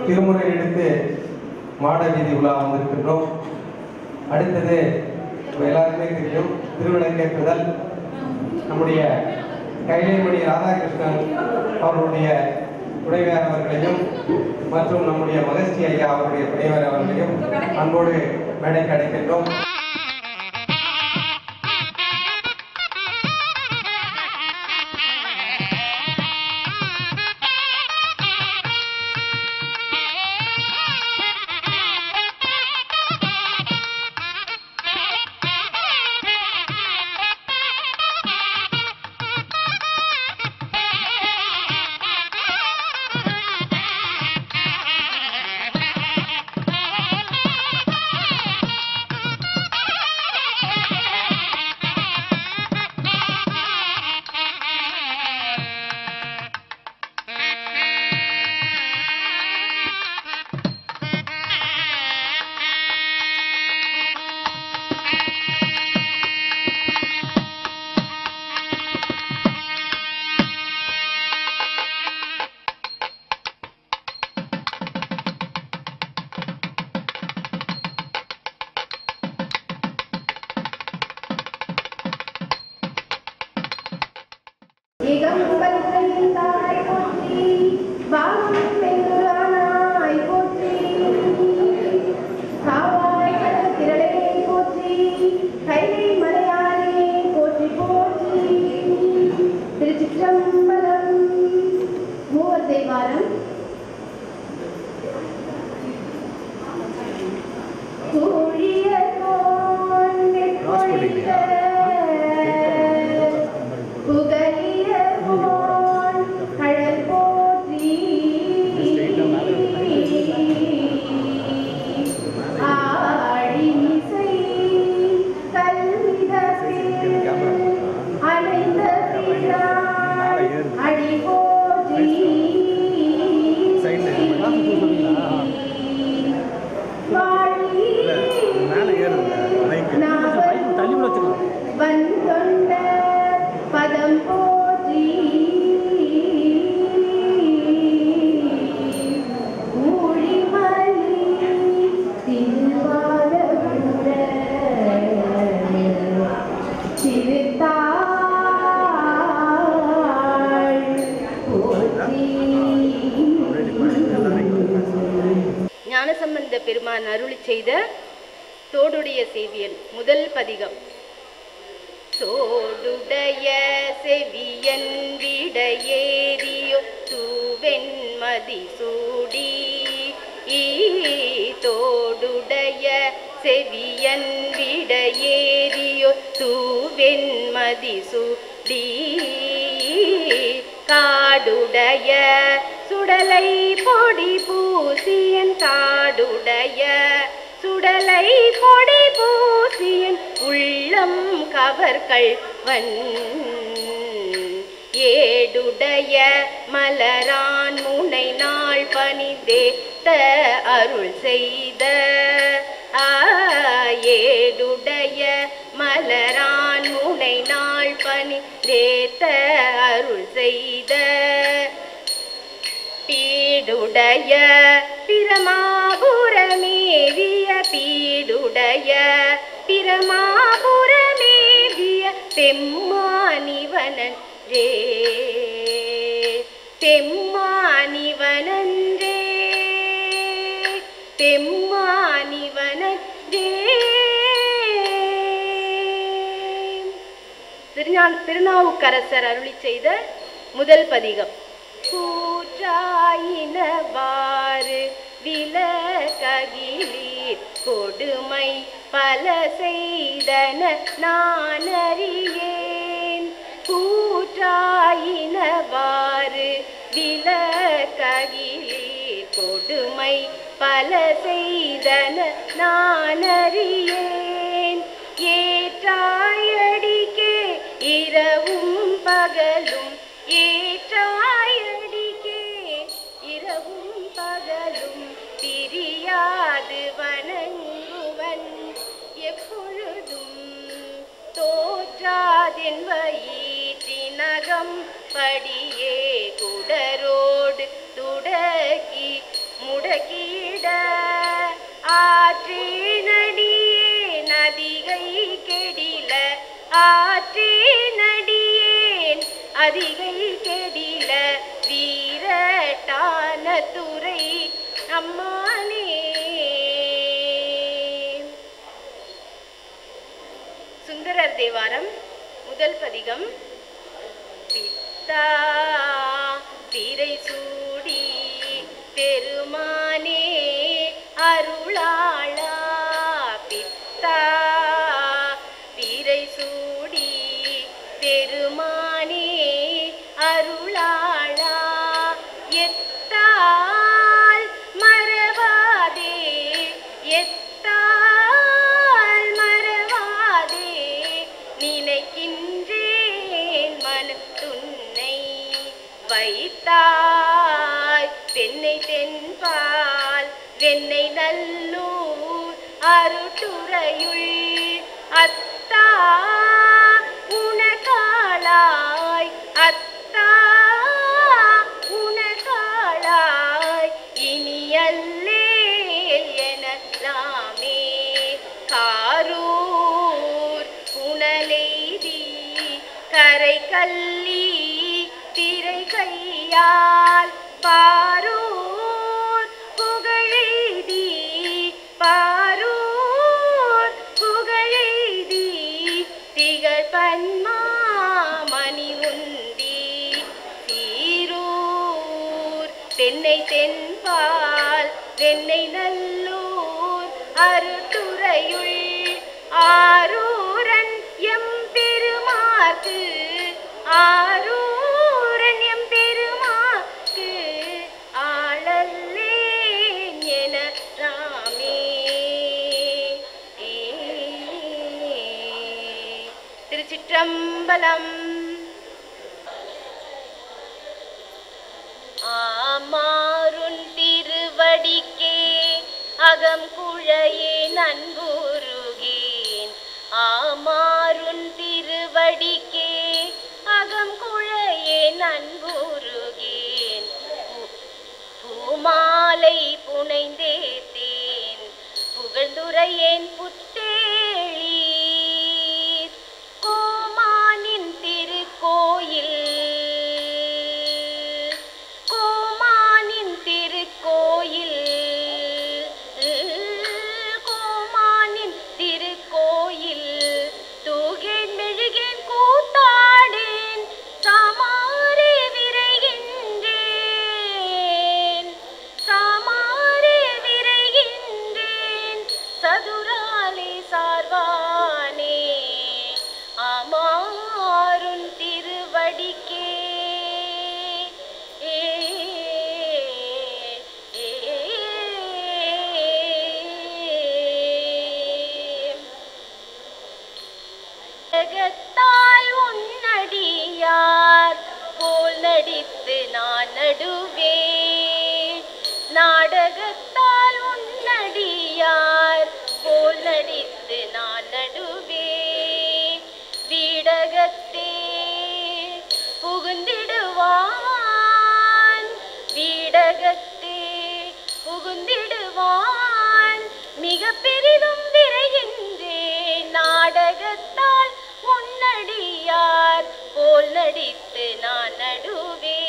திருமுறை எடுத்து மாட வீதி உலா வந்திருக்கின்றோம். அடுத்தது எல்லாருமே தெரியும் திருவிளக்கேற்றுதல். நம்முடைய கைலைமணி ராதாகிருஷ்ணன் அவர்களுடைய துணைவேர் அவர்களையும் மற்றும் நம்முடைய மகஸ்டி ஐயா அவருடைய துணைவேர் அவர்களையும் அன்போடு மேடைக்கு அழைக்கின்றோம். ஞானசம்பந்த பெருமான் அருளி செய்த தோடுடைய செவியன் முதல் பதிகம். தோடுடைய செவியன் விடையேறியோ தூவெண்மதி சூடி, தோடுடைய செவியன் விடையேறியோ தூவெண்மதி சூடி, காடுடைய சுடலை பொடி பூசியன், காடுடைய சுடலை பொடி பூசியன் உள்ளம் கவர்கள்வன், ஏடுடைய மலரான் முனை நாள் பணிந்தேத்த அருள் செய்த, ஏடுடைய மலரான் முனை நாள் பணிந்தேத்த அருள் செய்த, பீடுடைய பிரமாபுரமேவிய, பீடுடைய பிரமாபுரமேவிய பெம்மானிவனன்றே, பெம்மானிவனன்றே, பெம்மானிவனன்றே. திருநாவுக்கரசர் அருளி செய்த முதல் பதிகம். கூற்றாயினவாறு விலககிலீர் கொடுமை பல செய்தன நான் அறியேன், கூற்றாயினவாறு விலககிலீர் கொடுமை பல செய்தன நான் அறியேன், ஏற்றாயடிக்கே இரவும் பகலும், ஏற்றாயடிக்கே இரவும் பகலும் பிரியாது வணங்குவன் எப்பொழுதும், தோற்றாதென் வயிற்றினகம் படியே குடரோடு துடக்கி முடக்கி அதிகை கெடில வீரட்டான துறை அம்மானே. சுந்தரர் தேவாரம் முதல் பதிகம். பித்தா திரை சூடி பெருமானே அருளாளா, பித்தா திரை சூடி பெருமானே அருளாளா, எத்தால் மறவாதே எத்தால் மறவாதே நினைக்கின்றேன் மனத்துன்னை வைத்தாய் பெண்ணை தென்பால் வெண்ணை நல்லூர் அருட்டுறையுள் அத்தா உனக்காளாய் அத்தா உனக்காளாய் இனியல்லேல் எனலாமே காரூர் புனலெய்தி கரை கல்லி திரை கையால் பாரூர் புகழெய்தி பாரூர் புகழெய்தி திகழ் பன்மாமணி உந்தி சீரூர் தென்னை தென்பால் வெண்ணை நல்லூர் அருட்டுறையுள் ஆரூரன் எம் பெருமாக்கு ஆரூரன் எம் பெருமாக்கு ஆளல்லேன் என ராமே. திருச்சிற்றம்பலம். ஆமாறுன் திருவடிக்கே அகம் குழையே நன்புருகேன், ஆமாறுன் திருவடிக்கே அகம் குழையே நன்புருகேன், பூமாலை புனைந்தேத்தேன் புகழ்ந்துரையேன் புத்தேளீர் கோமானின் திருக்கோயில் கோமானின் திருக்கோயில் கோமானின் திருக்கோயில் தூகேன் மெழுகேன் கூத்தாடேன் சாமாரே விரைகின்றேன் சாமாரே விரைகின்றேன் சதுராலே சார்வானே ஆமாறுன் திருவடிக்கே நாடகத்தால் உன்னடியார் போல் நடித்து நான் நடுவேன் நாடகத்தால் உன்னடியார் போல் நடித்து நான் நடுவேன் வீடகத்தே புகுந்திடுவான் வீடகத்தே புகுந்திடுவான் மிக பெரிதும் விரைகின்றேன் நாடகத்தால் உன்னடியார் போல் நடித்து நான் நடுவே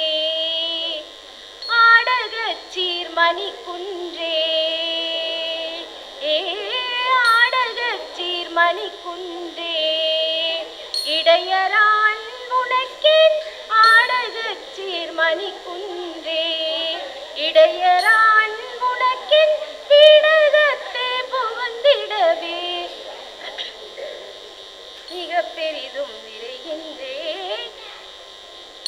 ஆடகச் சீர்மணி குன்றே ஆடகச் சீர்மணி குன்றே இடையரான் உனக்கேன் ஆடகச் சீர்மணி குன்றே இடையரான் உனக்கேன் வீடகத்தே புகுந்திடவே மிக பெரிதும் விரைகின்றேன்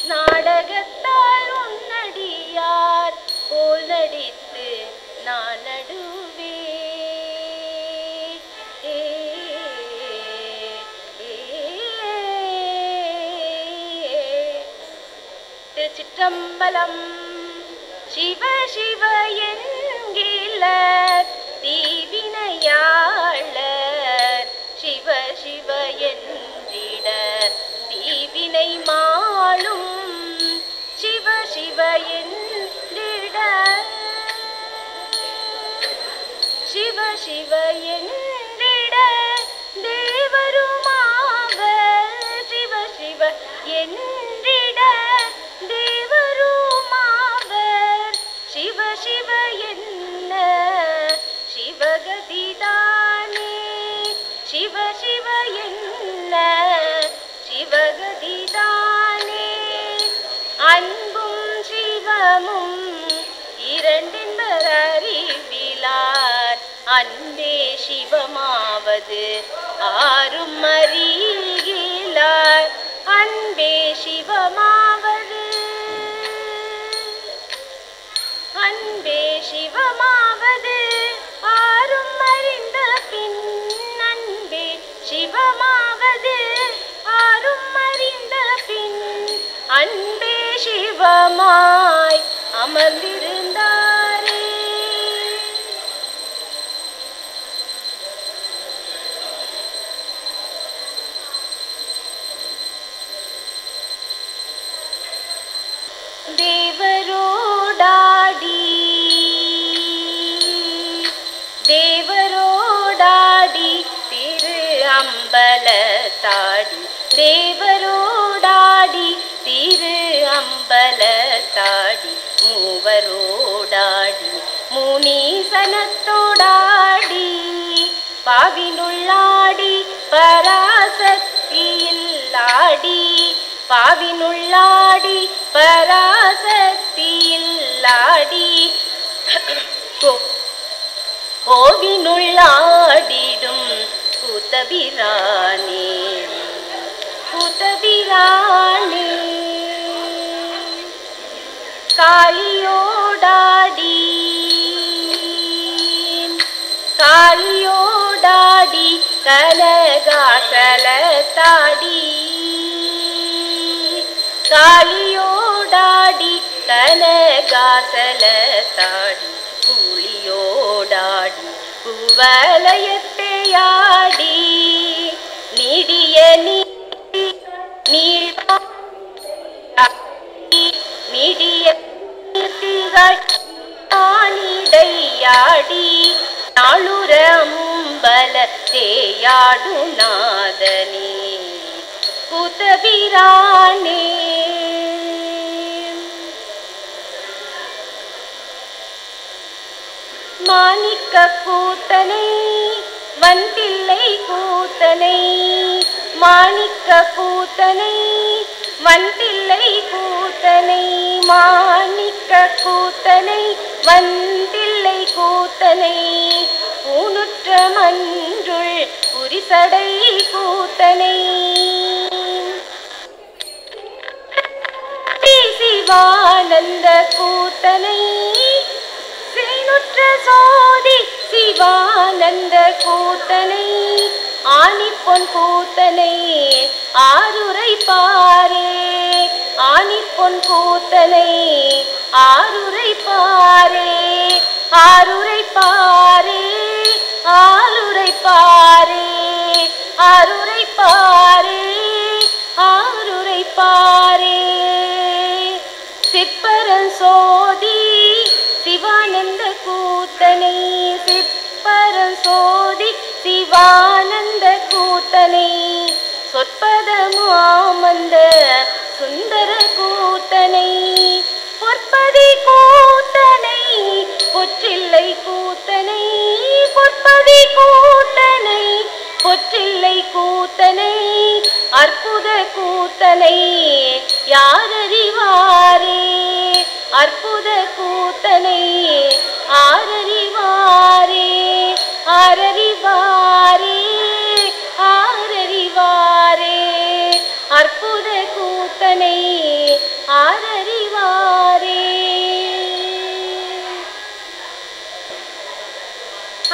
நாடகத்தால் உன்னடியார் போல் நடித்து நான் நடுவே திருச்சிற்றம்பலம். சிவ சிவ என்கில தீவினையாளர் சிவ சிவ என்றிட தீவினை மாளும் சிவ சிவ என்றிட சிவ சிவ என்றிட தேவருமாவர் சிவ சிவ என்றிட அன்பே சிவமாவது ஆரும் அறிகிலார். அன்பே சிவமாவது அன்பே சிவமாவது ஆரும் அறிந்த பின். அன்பே சிவமாவது ஆரும் அறிந்த பின். அன்பே சிவமாய் அமர்ந்திருந்தாரே. தேவரோடாடி தேவரோடாடி திரு அம்பலத்தாடி. தேவரோடாடி திரு அம்பலத்தாடி. மூவரோடாடி முனீசனத்தோடாடி. பாவினுள்ளாடி பராசக்தியில் ஆடி. பாவினுள்ளாடி பராசக்தியில் ஆடி. கோவினுள்ளாடிடும் கூத்தபிரானே கூத்தபிரானே. காளியோடாடி காளியோடாடி கனகாசலத்தாடி. காளியோடாடி கனகாசலத்தாடி. கூலியோடாடி குவலயத்தையாடி. நீடிய நீடிய நீடையாடி. நாளுர அம்பல தேயாடு நாதனே கூத்தபிரானே. மாணிக்க கூத்தனை வந்தில்லை கூத்தனை. மாணிக்க கூத்தனை வந்தில்லை கூத்தனை. மாணிக்க கூத்தனை வந்தில்லை கூத்தனை. பூணுற்ற மன்றுள் புரிசடை கூத்தனை. சிவானந்த கூத்தனை. சேனுற்ற சோதி சிவானந்த கூத்தனை. ஆணிப்பொன் கூத்தனை ஆருரை பாரே. ஆணிப்பொன் கூத்தனை ஆருரை பாரே. ஆருரை பாரே ஆருரை பாரே. ஆருரை பாரே ஆருரை பாரே. சிற்பரன் சோதி சிவானந்த கூத்தனை. சிற்பரன் சோதி சிவானந்த கூத்தனை. சொற்பதமாமந்த சுந்தர கூத்தனை. பொற்பதி கூத்தனை பொற்றில்லை கூத்தனை. பொற்பதி கூத்தனை பொற்றில்லை கூத்தனை. அற்புத கூத்தனை யாரறிவாரே. அற்புத கூத்தனை ஆரறிவாரே. ஆரறிவாரே ஆரறிவாரே. அற்புத கூத்தனை ஆரறிவாரே.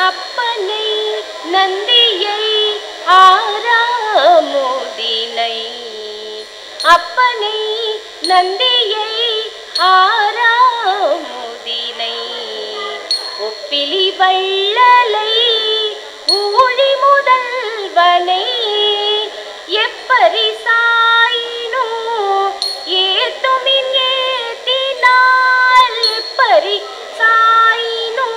அப்பனை நந்தியை ஆராமுதினை. அப்பனை நந்தியை ஆராமுதினை. ஒப்பிலி வள்ளலை ஊழி முதல்வனை. எப்பரிசாயினோ ஏத்துமின் ஏத்தினால். எப்பரிசாயினோ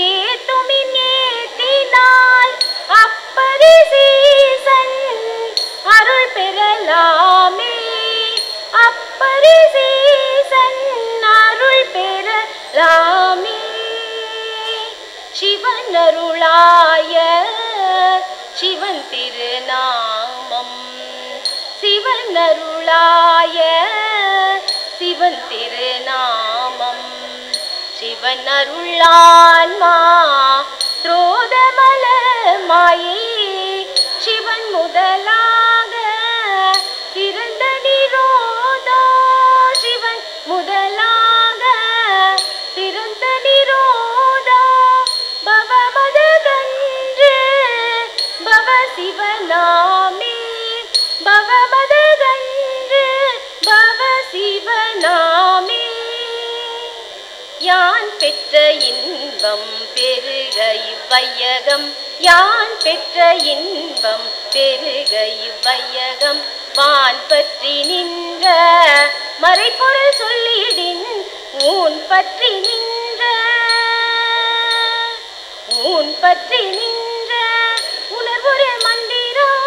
ஏத்துமின் ஏத்தினால். அப்பரிசீசன் அருள் பெறலாமே. அப்பரிசீசன் அருள் பெறலாமே. சிவன் அருளாய சிவன் திருநாமம். சிவன் அருளாய சிவன் திருநாமம். சிவன் அருளான்மா சிவனாமே பவமதகன்று பவ சிவனாமே யான் பெற்ற இன்பம் பெருக இவ்வையகம் யான் பெற்ற இன்பம் பெருக இவ்வையகம் வான் பற்றி நின்ற மறைபொருள் சொல்லிடின் ஊன் பற்றி நின்ற உணர்வுற மந்திரம்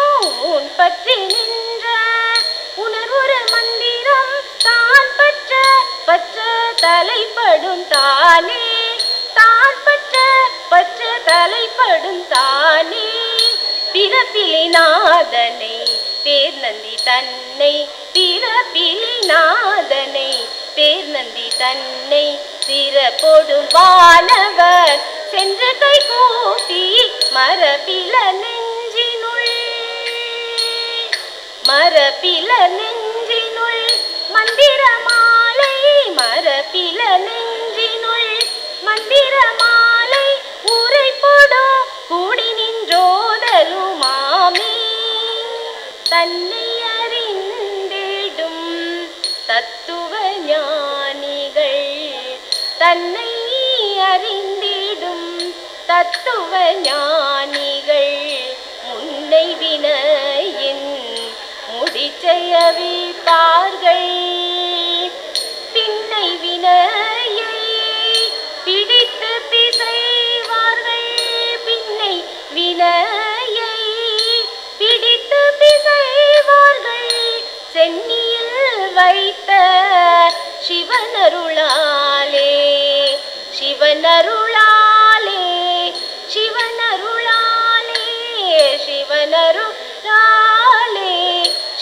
ஊன் பற்றி நின்ற உணர்வுற மந்திரம் தான் பற்ற பற்ற தலைப்படும் தானே தான் பற்ற பற்ற தலைப்படும் தானே பிறப்பிலிநாதனை பேர் நந்தி தன்னை பிறப்பிலிநாதனை பேர் நந்தி தன்னை சிறப்போடும் வானவர் சென்று கை கூட்டி மரபில நெஞ்சினுள் மந்திரமாலை மரபில நெஞ்சினுள் மந்திரமாலை உரைப்படும் கூடி நின்றோதலுமாமே தன்னை அறிந்திடும் தத்துவ ஞானிகள் தன்னை அறிந்திடும் தத்துவ ஞானிகள் முன்னை வினையின் முடிச்செயவிப்பார்கள் பின்னை வினையை பிடித்து பிசைவார்கள் பின்னை வினையை பிடித்து பிசைவார்கள் சென்னியில் வைத்த சிவனருளாலே சிவனருளாலே சிவனருளாலே சிவனருளாலே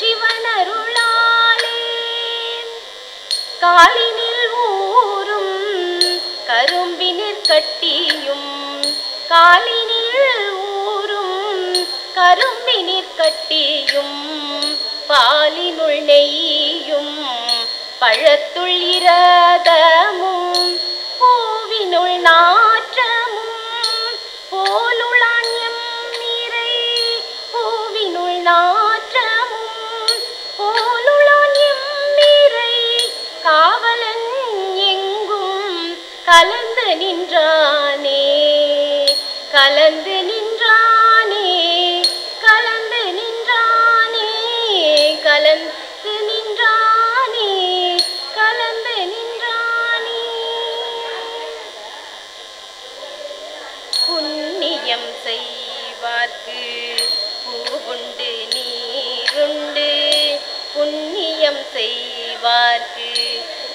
சிவனருளாலே காலினில் ஊரும் கரும்பினிற் கட்டியும் காலினில் ஊரும் கரும்பினிற் கட்டியும் பாலினுள் நெய்யும் பழத்துள் இரதமும் பூவினுள் நாற்றமும் போலுளான்யம் நீரை பூவினுள் நாற்றமும் போலுளான்யம் நீரை காவலன் எங்கும் கலந்து நின்றானே கலந்து நின்றானே கலந்து நின்றானே கலந்து நின்றானே கலந்து நின்றானே புண்ணியம் செய்வார்க்கு பூவுண்டு நீருண்டு புண்ணியம் செய்வார்க்கு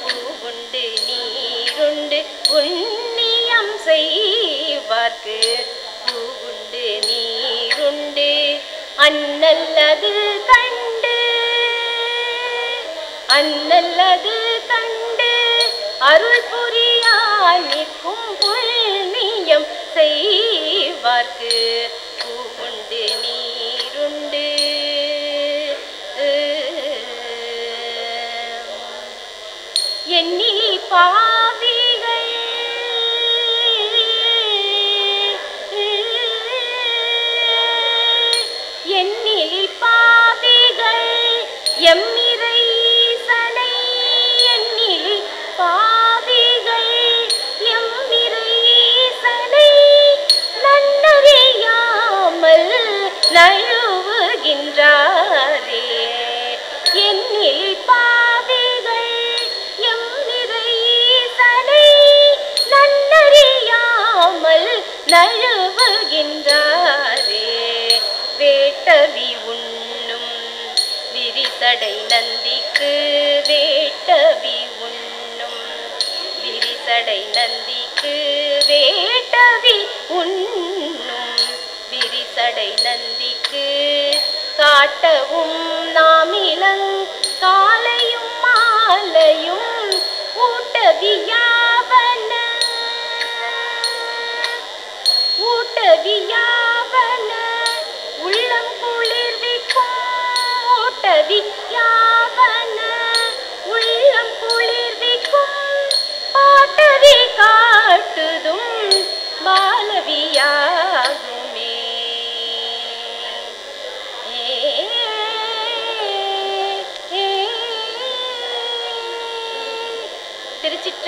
பூவுண்டு நீருண்டு புண்ணியம் செய்வார்க்கு பூவுண்டு நீருண்டு அன்னல்லது கண்டு அன்னல்லது கண்டு அருள் புரியா நிற்கும் புண்ணியம் செய்வார்க்கு பூவுண்டு நீருண்டு எண்ணிலி பாவிகள் எண்ணிலி பாவிகள் எம்மிரைசனை எண்ணிலி பாவிகள் எம்மிரைசனை நன்னறியாமல் நழுவுகின்றாரே எண்ணிலி பாவிகள் எம்மிரைசனை நன்னறியாமல் நழுவுகின்றாரே வேட்டவி உண்ணும் விரிசடை நந்திக்கு வேட்டவி உண்ணும் விரிசடை நந்திக்கு வேட்டவி உண்ணும் விரிசடை நந்திக்கு காட்டவும் நாமிலங் காலையும் மாலையும் ஊட்டவியாவன ஊட்டவியாவன உள்ளம் குளிர்விக்கும் ஊட்டவியாவன உள்ளம் குளிர்விக்கும் பாட்டவி காட்டுதும் பாலவியாகுமே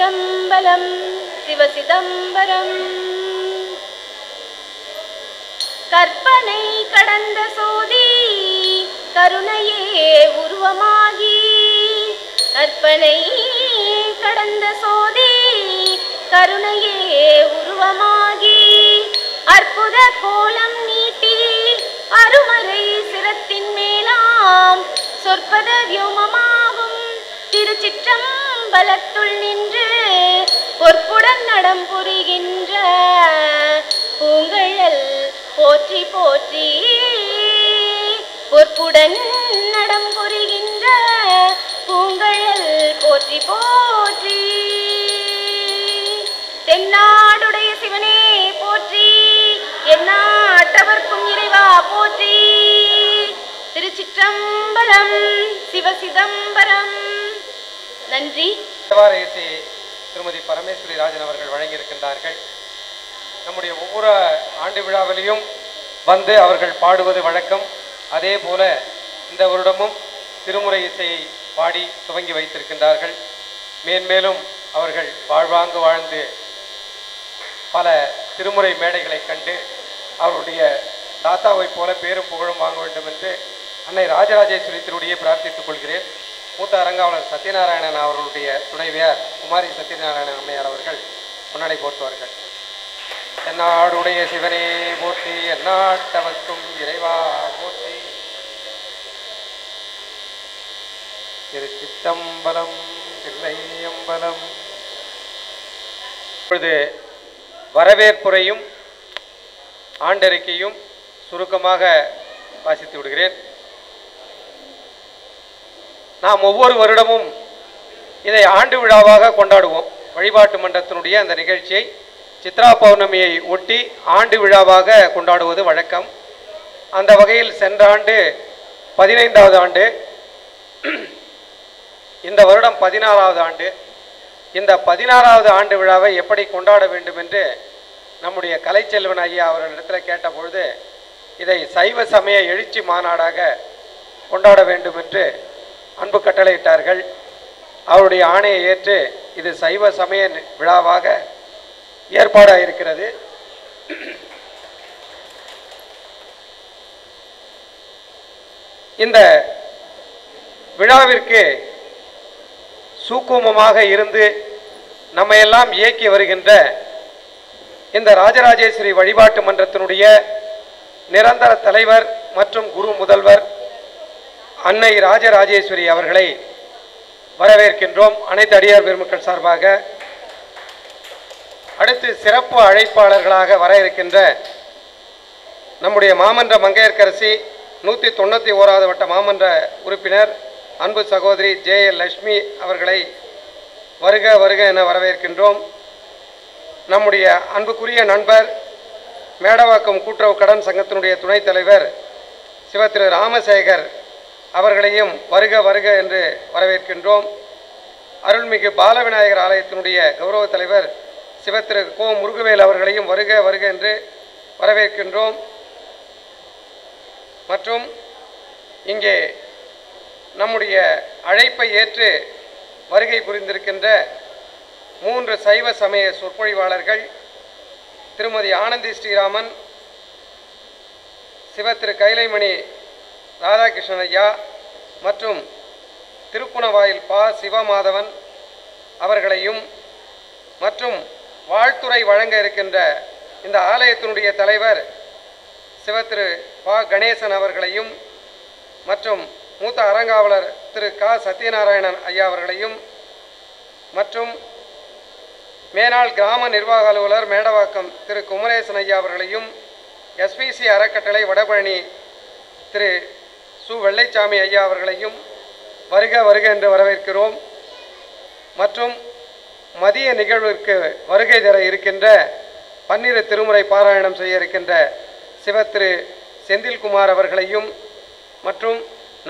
திருச்சிற்றம்பலம். சிவசிதம்பரம். கற்பனை கடந்த சோதி கருணையே உருவமாகி, கற்பனை கடந்த சோதி கருணையே உருவமாகி, அற்புத கோலம் நீட்டி அருமறை சிரத்தின் மேலாம் சொற்பத வியோமமாகும் திருச்சிற்றம்பலத்துள் நின்று பொற்புடன் நடம் புரிகின்ற பூங்கழல் போற்றி போற்றி. பொற்புடன் நடம் புரிகின்ற பூங்கழல் போற்றி போற்றி. தென்னாடுடைய சிவனே போற்றி, எந்நாட்டவர்க்கும் இறைவா போற்றி. திருச்சிற்றம்பலம். சிவசிதம்பரம். நன்றி. திருமதி பரமேஸ்வரி ராஜன் அவர்கள் வழங்கியிருக்கின்றார்கள். நம்முடைய ஒவ்வொரு ஆண்டு விழாவிலையும் வந்து அவர்கள் பாடுவது வழக்கம். அதே போல இந்த வருடமும் திருமுறை இசையை பாடி துவங்கி வைத்திருக்கின்றார்கள். மேன்மேலும் அவர்கள் வாழ்வாங்கு வாழ்ந்து பல திருமுறை மேடைகளை கண்டு அவருடைய தாத்தாவை போல பேரும் புகழும் வாங்க வேண்டும் என்று அன்னை ராஜராஜேஸ்வரி திருவடியை பிரார்த்தித்துக் கொள்கிறேன். மூத்த அரங்காவலர் சத்யநாராயணன் அவர்களுடைய துணைவியார் குமாரி சத்யநாராயணன் அம்மையார் அவர்கள் முன்னடை போற்றுவார்கள். எந்நாடுடைய சிவனே போற்றி, எந்நாட்டவர்க்கும் இறைவா போற்றி. திருச்சிற்றம்பலம். தில்லையம்பலம். இப்பொழுது வரவேற்புரையும் ஆண்டறிக்கையும் சுருக்கமாக வாசித்து விடுகிறேன். நாம் ஒவ்வொரு வருடமும் இதை ஆண்டு விழாவாக கொண்டாடுவோம். வழிபாட்டு மன்றத்தினுடைய அந்த நிகழ்ச்சியை சித்ரா பௌர்ணமியை ஒட்டி ஆண்டு விழாவாக கொண்டாடுவது வழக்கம். அந்த வகையில் சென்ற ஆண்டு 15வது ஆண்டு, இந்த வருடம் 16வது ஆண்டு. இந்த 16வது ஆண்டு விழாவை எப்படி கொண்டாட வேண்டும் என்று நம்முடைய கலைச்செல்வன் ஐயா அவர்களிடத்தில் கேட்டபொழுது, இதை சைவ சமய எழுச்சி மாநாடாக கொண்டாட வேண்டும் என்று அன்பு கட்டளையிட்டார்கள். அவருடைய ஆணையை ஏற்று இது சைவ சமய விழாவாக ஏற்பாடாக இருக்கிறது. இந்த விழாவிற்கு சூக்குமமாக இருந்து நம்மையெல்லாம் இயக்கி வருகின்ற இந்த ராஜராஜேஸ்வரி வழிபாட்டு மன்றத்தினுடைய நிரந்தர தலைவர் மற்றும் குரு முதல்வர் அன்னை ராஜராஜேஸ்வரி அவர்களை வரவேற்கின்றோம் அனைத்து அடியார் பெருமக்கள் சார்பாக. அடுத்து சிறப்பு அழைப்பாளர்களாக வர இருக்கின்ற நம்முடைய மாமன்ற மங்கையர்க்கரசி 191வது வட்ட மாமன்ற உறுப்பினர் அன்பு சகோதரி JL லட்சுமி அவர்களை வருக வருக என வரவேற்கின்றோம். நம்முடைய அன்புக்குரிய நண்பர் மேடவாக்கம் கூட்டுறவு கடன் சங்கத்தினுடைய துணைத் தலைவர் சிவத்திரு ராமசேகர் அவர்களையும் வருக வருக என்று வரவேற்கின்றோம். அருள்மிகு பாலவிநாயகர் ஆலயத்தினுடைய கௌரவ தலைவர் சிவத்திரு கோ முருகவேல் அவர்களையும் வருக வருக என்று வரவேற்கின்றோம். மற்றும் இங்கே நம்முடைய அழைப்பை ஏற்று வருகை புரிந்திருக்கின்ற 3 சைவ சமய சொற்பொழிவாளர்கள் திருமதி ஆனந்தி ஸ்ரீராமன், சிவத்திரு கைலைமணி ராதாகிருஷ்ணன் ஐயா மற்றும் திருப்புணவாயில் பா சிவமாதவன் அவர்களையும், மற்றும் வாழ்த்துறை வழங்க இருக்கின்ற இந்த ஆலயத்தினுடைய தலைவர் சிவத்திரு பா கணேசன் அவர்களையும், மற்றும் மூத்த அரங்காவலர் திரு க சத்யநாராயணன் ஐயா அவர்களையும், மற்றும் மேனாள் கிராம நிர்வாக அலுவலர் மேடவாக்கம் திரு குமரேசன் ஐயா அவர்களையும், SPC அறக்கட்டளை வடபழனி திரு சு வெள்ளைச்சாமி ஐயா அவர்களையும் வருக வருக என்று வரவேற்கிறோம். மற்றும் மதிய நிகழ்விற்கு வருகை தர இருக்கின்ற 12 திருமுறை பாராயணம் செய்ய இருக்கின்ற சிவத்திரு செந்தில்குமார் அவர்களையும், மற்றும்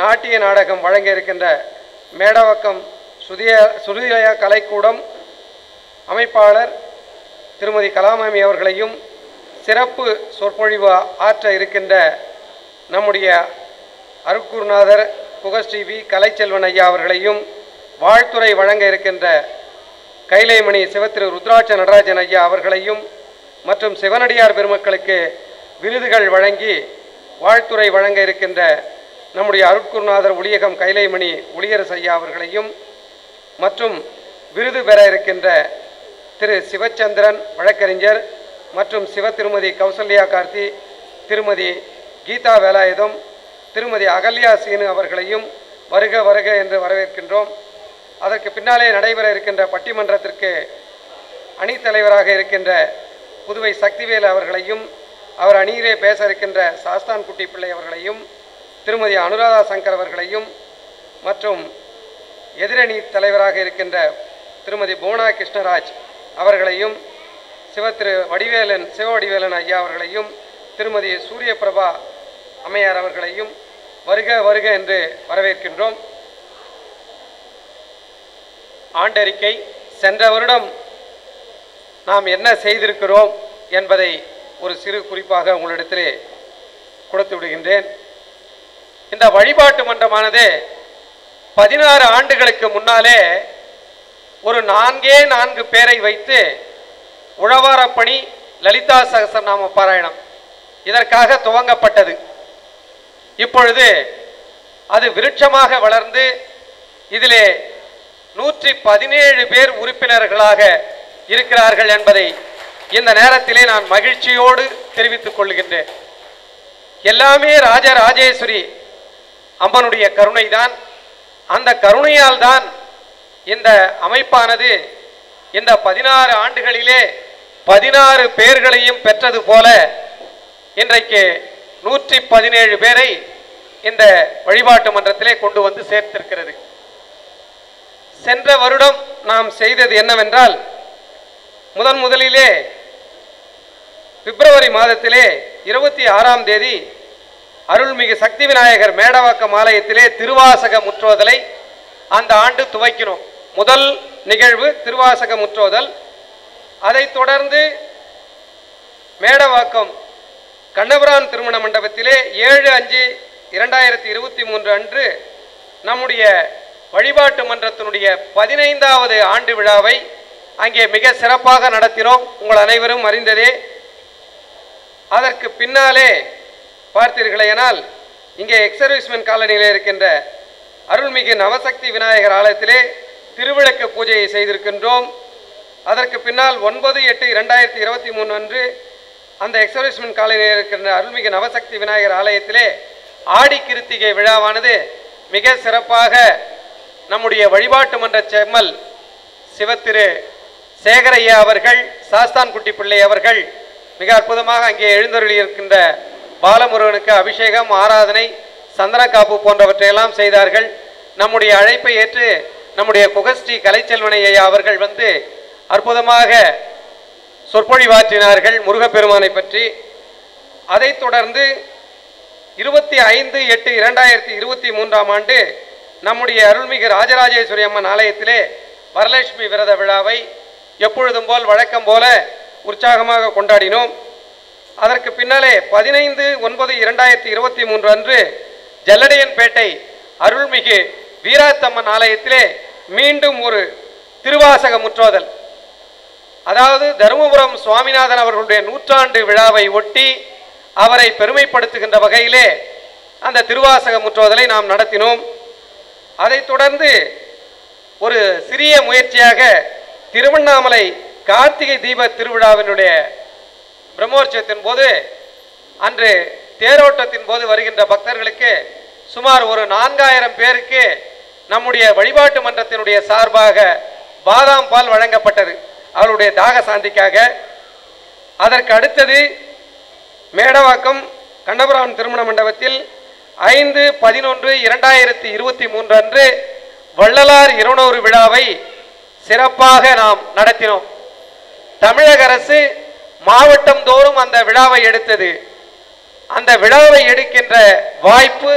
நாட்டிய நாடகம் வழங்க இருக்கின்ற மேடவாக்கம் சுதிலயா கலைக்கூடம் அமைப்பாளர் திருமதி கலாமாமி அவர்களையும், சிறப்பு சொற்பொழிவு ஆற்ற இருக்கின்ற நம்முடைய அருட்குருநாதர் புகஸ்ரீவி கலைச்செல்வன் ஐயா அவர்களையும், வாழ்த்துறை வழங்க இருக்கின்ற கைலைமணி சிவத்திரு ருத்ராட்ச நடராஜன் ஐயா அவர்களையும் மற்றும் சிவனடியார் பெருமக்களுக்கு விருதுகள் வழங்கி வாழ்த்துரை வழங்க இருக்கின்ற நம்முடைய அருட்குருநாதர் ஒளியகம் கைலைமணி ஒளியரசு ஐயா அவர்களையும் மற்றும் விருது பெற இருக்கின்ற திரு சிவச்சந்திரன் வழக்கறிஞர் மற்றும் சிவ திருமதி கௌசல்யா கார்த்தி, திருமதி கீதா வேலாயுதம், திருமதி அகல்யா சீனு அவர்களையும் வருக வருக என்று வரவேற்கின்றோம். அதற்கு பின்னாலே நடைபெற இருக்கின்ற பட்டிமன்றத்திற்கு அணித்தலைவராக இருக்கின்ற புதுவை சக்திவேல் அவர்களையும், அவர் அணியிலே பேச இருக்கின்ற சாஸ்தான் குட்டி பிள்ளை அவர்களையும், திருமதி அனுராதா சங்கர் அவர்களையும் மற்றும் எதிரணி தலைவராக இருக்கின்ற திருமதி போனா கிருஷ்ணராஜ் அவர்களையும், சிவ வடிவேலன் ஐயா அவர்களையும், திருமதி சூரியபிரபா அம்மையார் அவர்களையும் வருக வருக என்று வரவேற்கின்றோம். ஆண்டறிக்கை. சென்ற வருடம் நாம் என்ன செய்திருக்கிறோம் என்பதை ஒரு சிறு குறிப்பாக உங்களிடத்திலே கொடுத்து விடுகின்றேன். இந்த வழிபாட்டு மன்றமானது 16 ஆண்டுகளுக்கு முன்னாலே ஒரு 4 பேரை வைத்து உழவாரப்பணி லலிதா சகஸ்ரநாம பாராயணம் இதற்காக துவங்கப்பட்டது. இப்பொழுது அது விருட்சமாக வளர்ந்து இதிலே 117 பேர் உறுப்பினர்களாக இருக்கிறார்கள் என்பதை இந்த நேரத்திலே நான் மகிழ்ச்சியோடு தெரிவித்துக் கொள்கின்றேன். எல்லாமே ராஜராஜேஸ்வரி அம்மனுடைய கருணைதான். அந்த கருணையால் தான் இந்த அமைப்பானது இந்த 16 ஆண்டுகளிலே 16 பேர்களையும் பெற்றது போல இன்றைக்கு 117 பேரை இந்த வழிபாட்டு மன்றத்திலே கொண்டு வந்து சேர்த்திருக்கிறது. சென்ற வருடம் நாம் செய்தது என்னவென்றால், முதலிலே பிப்ரவரி மாதத்திலே 26ஆம் தேதி அருள்மிகு சக்தி விநாயகர் மேடவாக்கம் ஆலயத்திலே திருவாசக முற்றோதலை அந்த ஆண்டு துவக்கினோம். முதல் நிகழ்வு திருவாசக முற்றோதல். அதைத் தொடர்ந்து மேடவாக்கம் கண்ணபிரான் திருமண மண்டபத்திலே 7/5/2023 அன்று நம்முடைய வழிபாட்டு மன்றத்தினுடைய 15வது ஆண்டு விழாவை அங்கே மிக சிறப்பாக நடத்தினோம். உங்கள் அனைவரும் அறிந்ததே. அதற்கு பின்னாலே பார்த்தீர்களேனால் இங்கே எக்ஸர்வீஸ்மென் காலனியில் இருக்கின்ற அருள்மிகு நவசக்தி விநாயகர் ஆலயத்திலே திருவிளக்கு பூஜையை செய்திருக்கின்றோம். அதற்கு பின்னால் 9/8/2023 அன்று அந்த எக்ஸர்வீஸ்மென் காலனியில் இருக்கின்ற அருள்மிகு நவசக்தி விநாயகர் ஆலயத்திலே ஆடி கிருத்திகை விழாவானது மிக சிறப்பாக நம்முடைய வழிபாட்டு மன்ற செம்மல் சிவத்திரு சேகரையா அவர்கள், சாஸ்தான் குட்டி பிள்ளை அவர்கள் மிக அற்புதமாக அங்கே எழுந்தருளி இருக்கின்ற பாலமுருகனுக்கு அபிஷேகம், ஆராதனை, சந்தன காப்பு போன்றவற்றையெல்லாம் செய்தார்கள். நம்முடைய அழைப்பை ஏற்று நம்முடைய குகஸ்ரீ கலைச்செல்வனை ஐயா அவர்கள் வந்து அற்புதமாக சொற்பொழிவாற்றினார்கள் முருகப்பெருமானை பற்றி. அதைத் தொடர்ந்து 25/8/2023 ஆண்டு நம்முடைய அருள்மிகு ராஜராஜேஸ்வரி அம்மன் ஆலயத்திலே வரலட்சுமி விரத விழாவை எப்பொழுதும் போல் வழக்கம் போல உற்சாகமாக கொண்டாடினோம். அதற்கு பின்னாலே 15/9/2023 அன்று ஜல்லடையன்பேட்டை அருள்மிகு வீராத்தம்மன் ஆலயத்திலே மீண்டும் ஒரு திருவாசக முற்றோதல், அதாவது தருமபுரம் சுவாமிநாதன் அவர்களுடைய 100ஆண்டு விழாவை ஒட்டி அவரை பெருமைப்படுத்துகின்ற வகையிலே அந்த திருவாசக முற்றோதலை நாம் நடத்தினோம். அதைத் தொடர்ந்து ஒரு சிறிய முயற்சியாக திருவண்ணாமலை கார்த்திகை தீப திருவிழாவினுடைய பிரம்மோற்சவத்தின் போது அன்று தேரோட்டத்தின் போது வருகின்ற பக்தர்களுக்கு சுமார் ஒரு 4000 பேருக்கு நம்முடைய வழிபாட்டு மன்றத்தினுடைய சார்பாக பாதாம் பால் வழங்கப்பட்டது அவருடைய தாக சாந்திக்காக. அதற்கு அடுத்தது மேடவாக்கம் கண்ணபிரான் திருமண மண்டபத்தில் 5/11/2023 அன்று வள்ளலார் 200 விழாவை சிறப்பாக நாம் நடத்தினோம். தமிழக அரசு மாவட்டம் தோறும் அந்த விழாவை எடுத்தது. அந்த விழாவை எடுக்கின்ற வாய்ப்பு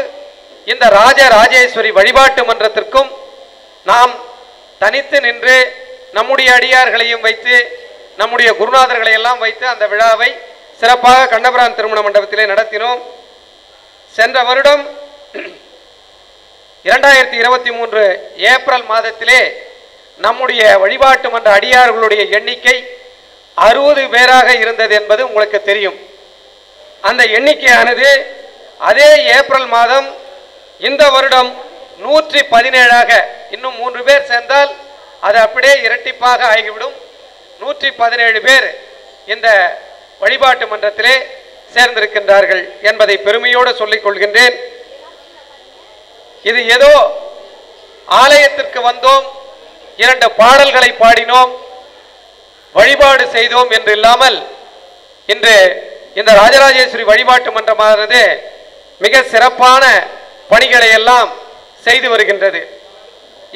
இந்த ராஜராஜேஸ்வரி வழிபாட்டு மன்றத்திற்கும் நாம் தனித்து நின்று நம்முடைய அடியார்களையும் வைத்து நம்முடைய குருநாதர்களை எல்லாம் வைத்து அந்த விழாவை சிறப்பாக கண்ணபிரான் திருமண மண்டபத்திலே நடத்தினோம். சென்ற வருடம் 2023 ஏப்ரல் மாதத்திலே நம்முடைய வழிபாட்டு மன்ற அடியார்களுடைய எண்ணிக்கை 60 பேராக இருந்தது என்பது உங்களுக்கு தெரியும். அந்த எண்ணிக்கையானது அதே ஏப்ரல் மாதம் இந்த வருடம் 117ஆக, இன்னும் 3 பேர் சேர்ந்தால் அது அப்படியே இரட்டிப்பாக ஆகிவிடும். 117 பேர் இந்த வழிபாட்டு மன்றத்திலே சேர்ந்திருக்கின்றார்கள் என்பதை பெருமையோடு சொல்லிக் கொள்கின்றேன். இது ஏதோ ஆலயத்திற்கு வந்தோம், 2 பாடல்களை பாடினோம், வழிபாடு செய்தோம் என்று இல்லாமல் இன்று இந்த ராஜராஜேஸ்வரி வழிபாட்டு மன்றமானது மிக சிறப்பான பணிகளை எல்லாம் செய்து வருகின்றது.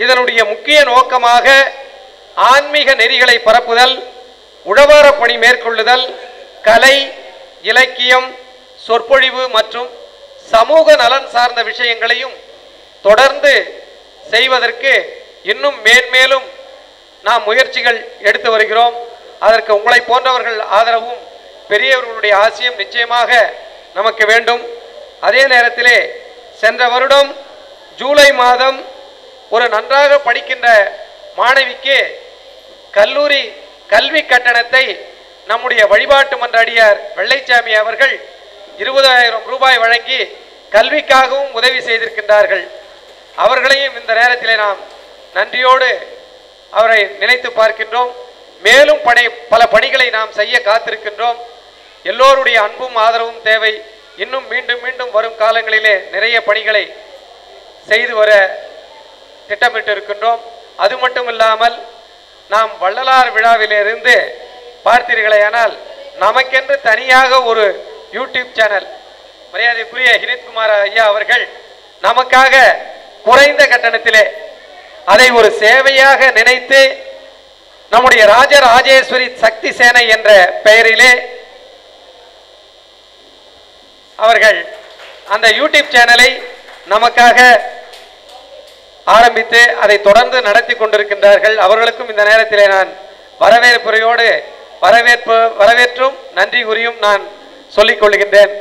இதனுடைய முக்கிய நோக்கமாக ஆன்மீக நெறிகளை பரப்புதல், உழவார பணி மேற்கொள்ளுதல், கலை, இலக்கியம், சொற்பொழிவு மற்றும் சமூக நலன் சார்ந்த விஷயங்களையும் தொடர்ந்து செய்வதற்கு இன்னும் மேன்மேலும் நாம் முயற்சிகள் எடுத்து வருகிறோம். அதற்கு உங்களை போன்றவர்கள் ஆதரவும் பெரியவர்களுடைய ஆசியம் நிச்சயமாக நமக்கு வேண்டும். அதே நேரத்திலே சென்ற வருடம் ஜூலை மாதம் ஒரு நன்றாக படிக்கின்ற மாணவிக்கு கல்லூரி கல்வி கட்டணத்தை நம்முடைய வழிபாட்டு மன்ற அடியார் வெள்ளைச்சாமி அவர்கள் 20,000 ரூபாய் வழங்கி கல்விக்காகவும் உதவி செய்திருக்கின்றார்கள். அவர்களையும் இந்த நேரத்திலே நாம் நன்றியோடு அவரை நினைத்து பார்க்கின்றோம். மேலும் பல பணிகளை நாம் செய்ய காத்திருக்கின்றோம். எல்லோருடைய அன்பும் ஆதரவும் தேவை. இன்னும் மீண்டும் மீண்டும் வரும் காலங்களிலே நிறைய பணிகளை செய்து வர திட்டமிட்டு இருக்கின்றோம். அது மட்டும் இல்லாமல் நாம் வள்ளலார் விழாவிலிருந்து பார்த்தீர்களேயானால் நமக்கென்று தனியாக ஒரு யூடியூப் சேனல் மரியாதைக்குரிய ஹினித்குமார் ஐயா அவர்கள் நமக்காக குறைந்த கட்டணத்திலே அதை ஒரு சேவையாக நினைத்து நம்முடைய ராஜராஜேஸ்வரி சக்தி சேனை என்ற பெயரிலே அவர்கள் அந்த யூடியூப் சேனலை நமக்காக ஆரம்பித்து அதை தொடர்ந்து நடத்தி கொண்டிருக்கின்றார்கள். அவர்களுக்கும் இந்த நேரத்திலே நான் வரவேற்புரையோடு வரவேற்றும் நன்றி கூறியும் நான் சொல்லிக் கொள்கின்றேன்.